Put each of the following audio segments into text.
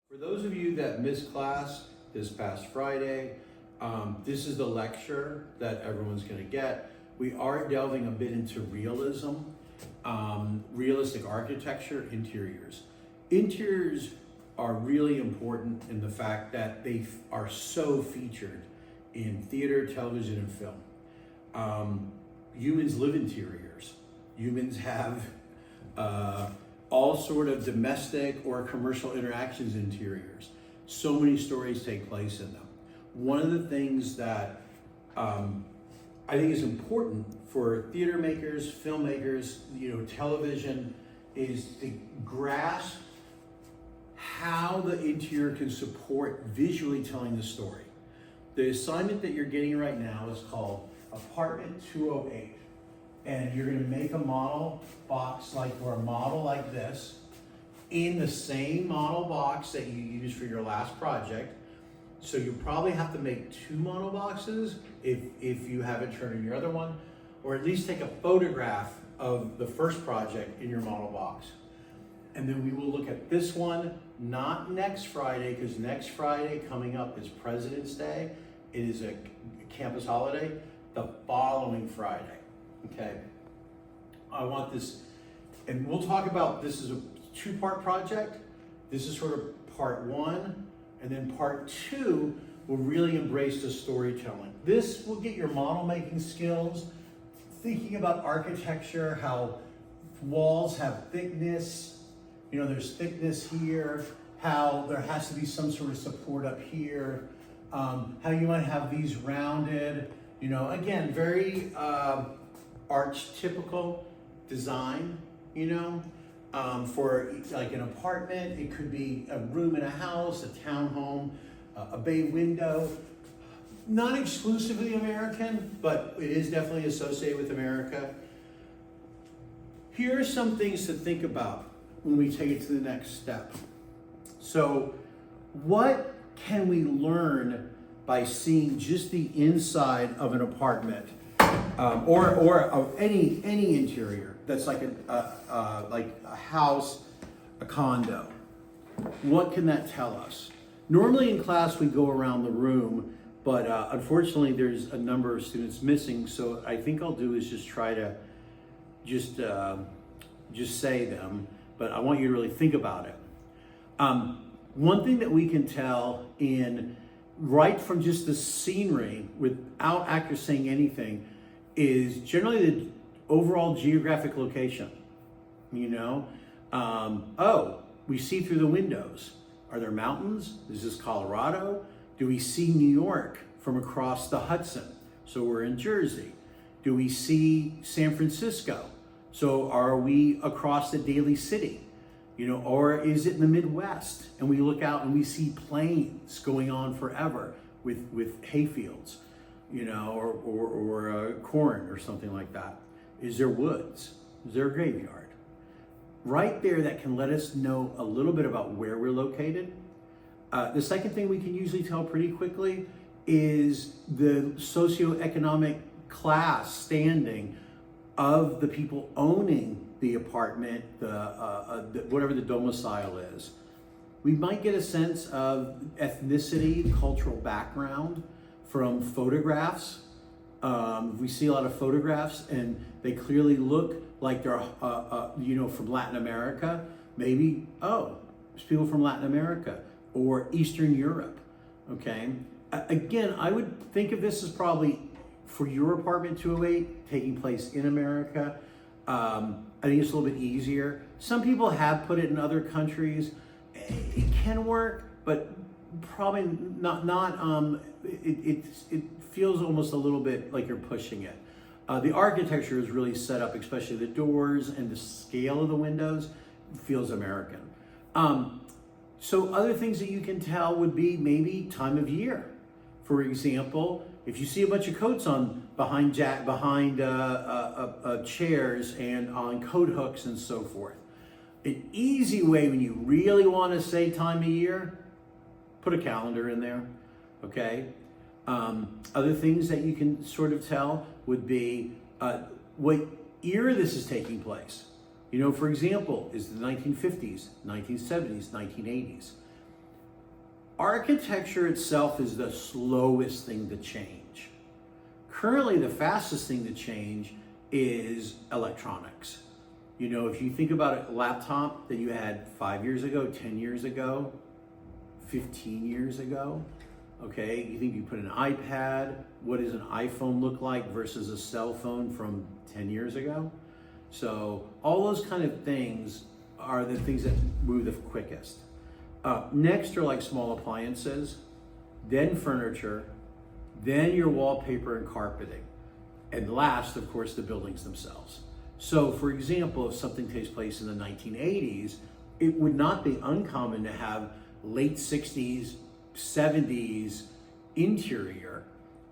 For those of you that missed class this past Friday, this is the lecture that everyone's going to get. We are delving a bit into realism, realistic architecture, interiors. Interiors are really important in the fact that they are so featured in theater, television, and film. Humans live interiors. Humans have all sort of domestic or commercial interactions interiors. So many stories take place in them. One of the things that I think is important for theater makers, filmmakers, television, is to grasp how the interior can support visually telling the story. The assignment that you're getting right now is called Apartment 208. And you're gonna make a model box or a model like this in the same model box that you used for your last project. So you probably have to make 2 model boxes if you haven't turned in your other one, or at least take a photograph of the first project in your model box. And then we will look at this one, not next Friday, because next Friday coming up is President's Day. It is a campus holiday. The following Friday. Okay, I want this, and we'll talk about this is a 2-part project. This is sort of part 1, and then part 2 will really embrace the storytelling. This will get your model making skills, thinking about architecture, how walls have thickness, there's thickness here, how there has to be some sort of support up here, how you might have these rounded, again, very, archetypical design, for like an apartment. It could be a room in a house, a townhome, a bay window. Not exclusively American, but it is definitely associated with America. Here are some things to think about when we take it to the next step. So what can we learn by seeing just the inside of an apartment? Or of any interior that's like a house, a condo. What can that tell us? Normally in class we go around the room, but unfortunately there's a number of students missing. So I think I'll do is just try to just say them, but I want you to really think about it. One thing that we can tell right from just the scenery, without actors saying anything, is generally the overall geographic location. We see through the windows. Are there mountains? Is this Colorado? Do we see New York from across the Hudson? So we're in Jersey. Do we see San Francisco? So are we across the Daly City? Or is it in the Midwest? And we look out and we see plains going on forever with hayfields. Or corn or something like that. Is there woods? Is there a graveyard? Right there, that can let us know a little bit about where we're located. The second thing we can usually tell pretty quickly is the socioeconomic class standing of the people owning the apartment, whatever the domicile is. We might get a sense of ethnicity, cultural background, from photographs. We see a lot of photographs and they clearly look like they're, from Latin America. Maybe, there's people from Latin America or Eastern Europe, okay? Again, I would think of this as probably, for your Apartment 208, taking place in America. I think it's a little bit easier. Some people have put it in other countries. It can work, but probably not. It feels almost a little bit like you're pushing it. The architecture is really set up, especially the doors and the scale of the windows, feels American. So other things that you can tell would be maybe time of year. For example, if you see a bunch of coats on behind chairs and on coat hooks and so forth. An easy way when you really want to say time of year, put a calendar in there, okay? Other things that you can sort of tell would be what year this is taking place. For example, is the 1950s, 1970s, 1980s. Architecture itself is the slowest thing to change. Currently, the fastest thing to change is electronics. You know, if you think about a laptop that you had 5 years ago, 10 years ago, 15 years ago, okay, you think you put an iPad, what does an iPhone look like versus a cell phone from 10 years ago? So all those kind of things are the things that move the quickest. Next are like small appliances, then furniture, then your wallpaper and carpeting, and last, of course, the buildings themselves. So for example, if something takes place in the 1980s, it would not be uncommon to have late 60s, 70s interior,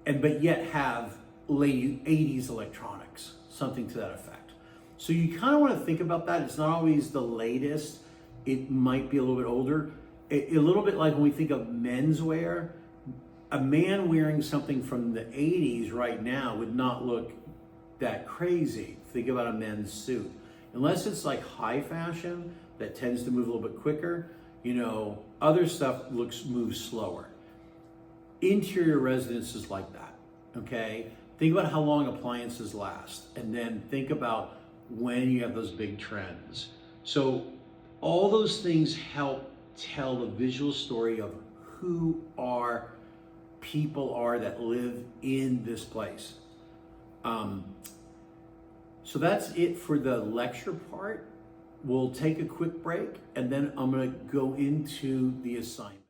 but yet have late 80s electronics, something to that effect. So you kind of want to think about that. It's not always the latest. It might be a little bit older. A little bit like when we think of menswear, a man wearing something from the 80s right now would not look that crazy. Think about a men's suit. Unless it's like high fashion that tends to move a little bit quicker, you know, other stuff moves slower. Interior residences like that, okay? Think about how long appliances last, and then think about when you have those big trends. So all those things help tell the visual story of who our people are that live in this place. So that's it for the lecture part. We'll take a quick break, and then I'm going to go into the assignment.